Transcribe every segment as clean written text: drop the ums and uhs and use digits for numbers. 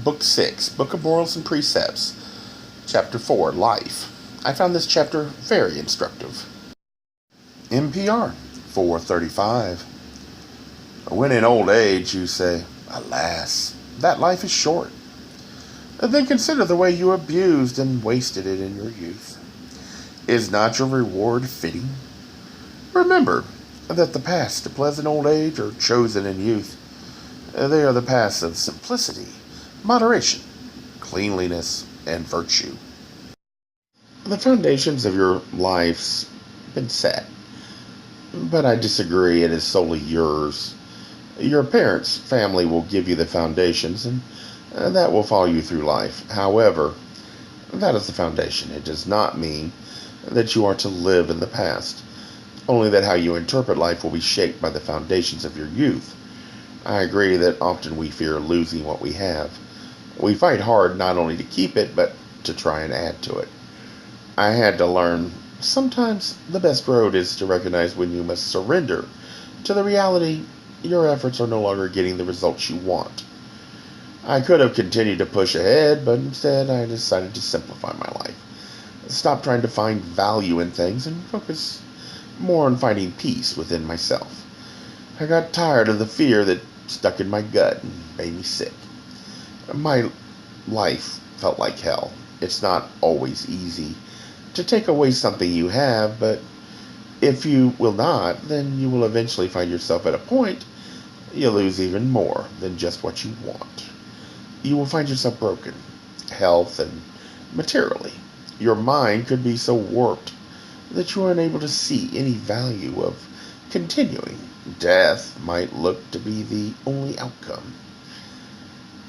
Book 6, Book of Morals and Precepts, Chapter 4, Life. I found this chapter very instructive. NPR 435. When in old age you say, "Alas, that life is short," then consider the way you abused and wasted it in your youth. Is not your reward fitting? Remember that the paths to pleasant old age are chosen in youth. They are the paths of simplicity, moderation, cleanliness, and virtue. The foundations of your life's been set, but I disagree. It is solely yours. Your parents' family will give you the foundations, and that will follow you through life. However, that is the foundation. It does not mean that you are to live in the past, only that how you interpret life will be shaped by the foundations of your youth. I agree that often we fear losing what we have. We fight hard not only to keep it, but to try and add to it. I had to learn sometimes the best road is to recognize when you must surrender to the reality your efforts are no longer getting the results you want. I could have continued to push ahead, but instead I decided to simplify my life. Stop trying to find value in things and focus more on finding peace within myself. I got tired of the fear that stuck in my gut and made me sick. My life felt like hell. It's not always easy to take away something you have, but if you will not, then you will eventually find yourself at a point you lose even more than just what you want. You will find yourself broken, health and materially. Your mind could be so warped that you are unable to see any value of continuing. Death might look to be the only outcome.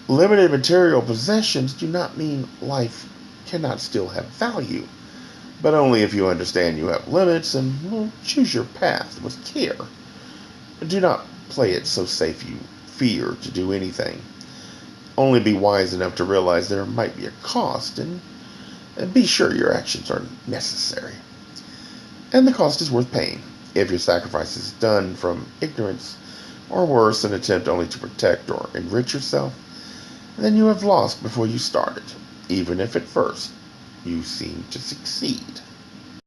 Limited material possessions do not mean life cannot still have value, but only if you understand you have limits and will choose your path with care. Do not play it so safe you fear to do anything. Only be wise enough to realize there might be a cost, and be sure your actions are necessary. And the cost is worth paying. If your sacrifice is done from ignorance, or worse, an attempt only to protect or enrich yourself, then you have lost before you started, even if at first you seem to succeed.